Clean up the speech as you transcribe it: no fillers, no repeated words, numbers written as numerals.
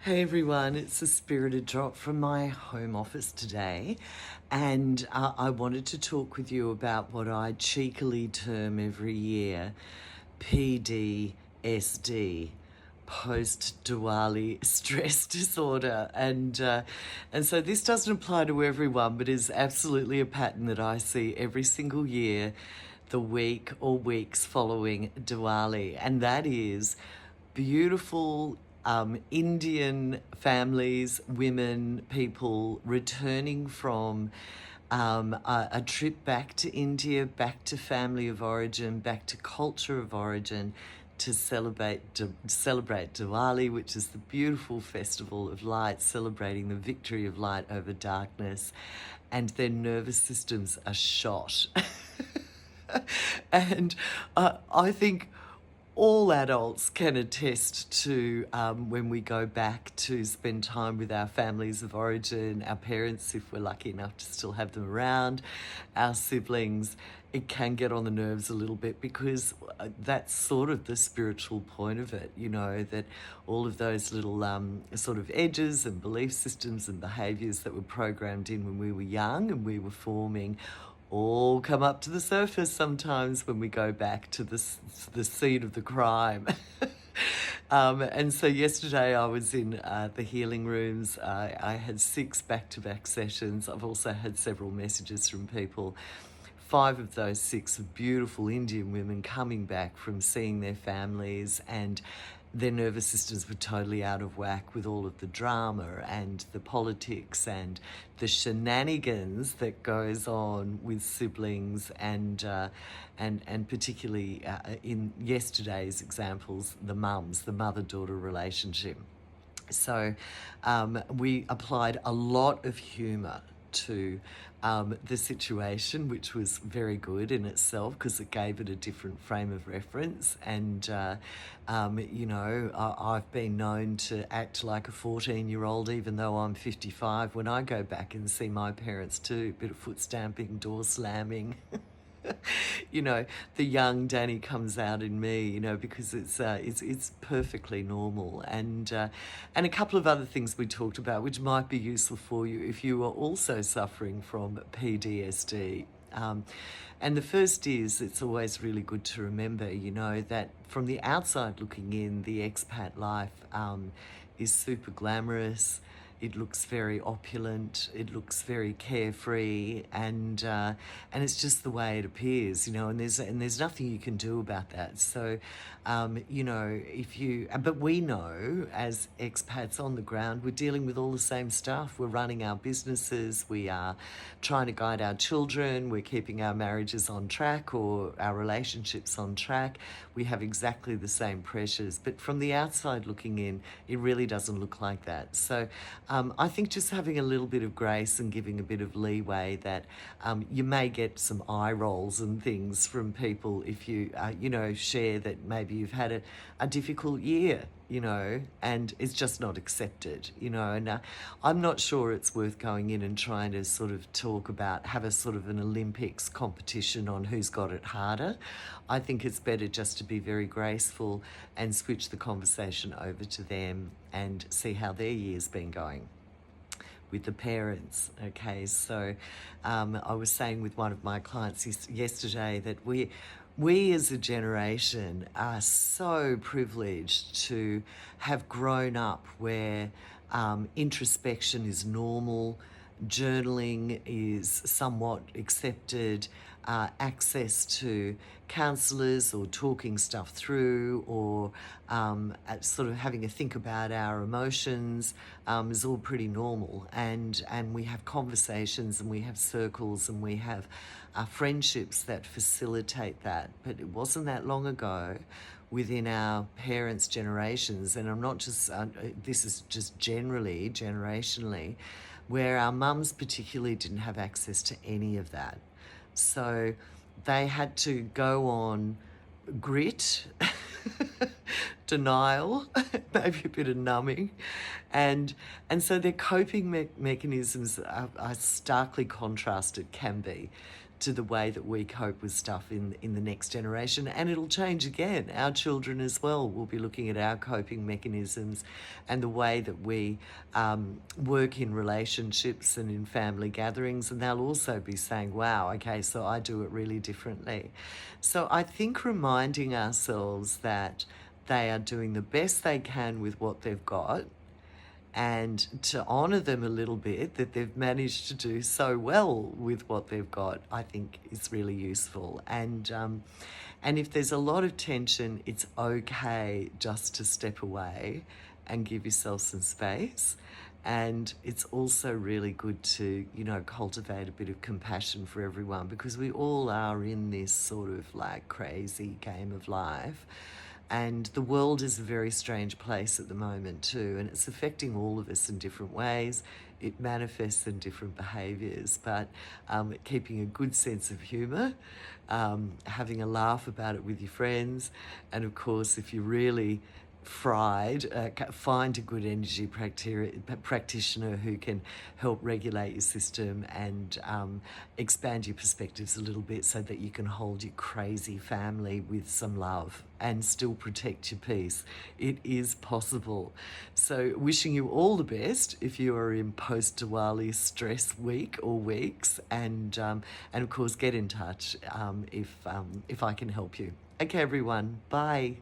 Hey everyone, it's a spirited drop from my home office today, and I wanted to talk with you about what I cheekily term every year PDSD, post-Diwali stress disorder, and so this doesn't apply to everyone, but is absolutely a pattern that I see every single year, the week or weeks following Diwali, and that is beautiful Indian families, women, people returning from a trip back to India, back to family of origin, back to culture of origin, to celebrate Diwali, which is the beautiful festival of light, celebrating the victory of light over darkness, and their nervous systems are shot. And I think all adults can attest to when we go back to spend time with our families of origin, our parents, if we're lucky enough to still have them around, our siblings. It can get on the nerves a little bit because that's sort of the spiritual point of it, that all of those little sort of edges and belief systems and behaviours that were programmed in when we were young and we were forming all come up to the surface sometimes when we go back to the seed of the crime. And so yesterday I was in the healing rooms. I had 6 back-to-back sessions. I've also had several messages from people. 5 of those 6 are beautiful Indian women coming back from seeing their families, and their nervous systems were totally out of whack with all of the drama and the politics and the shenanigans that goes on with siblings, and particularly in yesterday's examples, the mother-daughter relationship. So we applied a lot of humour to the situation, which was very good in itself because it gave it a different frame of reference. And, I've been known to act like a 14-year-old, even though I'm 55, when I go back and see my parents too. A bit of foot stamping, door slamming. The young Danny comes out in me, because it's perfectly normal. And a couple of other things we talked about, which might be useful for you if you are also suffering from PTSD. And the first is, it's always really good to remember, that from the outside looking in, the expat life is super glamorous. It looks very opulent. It looks very carefree, and it's just the way it appears, And there's nothing you can do about that. So, but we know as expats on the ground, we're dealing with all the same stuff. We're running our businesses. We are trying to guide our children. We're keeping our marriages on track or our relationships on track. We have exactly the same pressures, but from the outside looking in, it really doesn't look like that. So I think just having a little bit of grace and giving a bit of leeway that you may get some eye rolls and things from people if you, share that maybe you've had a difficult year, and it's just not accepted, and I'm not sure it's worth going in and trying to sort of have a sort of an Olympics competition on who's got it harder. I think it's better just to be very graceful and switch the conversation over to them and see how their year's been going with the parents. Okay, so I was saying with one of my clients yesterday that we as a generation are so privileged to have grown up where introspection is normal, journaling is somewhat accepted, access to counsellors or talking stuff through, or sort of having a think about our emotions is all pretty normal. And we have conversations and we have circles and we have friendships that facilitate that. But it wasn't that long ago within our parents' generations, and I'm not just, this is just generally, generationally, where our mums particularly didn't have access to any of that. So they had to go on grit, denial, maybe a bit of numbing, and so their coping mechanisms are starkly contrasted, can be, to the way that we cope with stuff in the next generation. And it'll change again. Our children as well will be looking at our coping mechanisms and the way that we work in relationships and in family gatherings. And they'll also be saying, wow, okay, so I do it really differently. So I think reminding ourselves that they are doing the best they can with what they've got, and to honour them a little bit that they've managed to do so well with what they've got, I think is really useful. And if there's a lot of tension, it's okay just to step away and give yourself some space. And it's also really good to, you know, cultivate a bit of compassion for everyone, because we all are in this sort of like crazy game of life. And the world is a very strange place at the moment too, and it's affecting all of us in different ways. It manifests in different behaviours, but keeping a good sense of humour, having a laugh about it with your friends, and of course, if you're really fried, find a good energy practitioner who can help regulate your system and expand your perspectives a little bit so that you can hold your crazy family with some love and still protect your peace. It is possible. So wishing you all the best if you are in post-Diwali stress week or weeks, and of course get in touch if I can help you. Okay everyone, bye.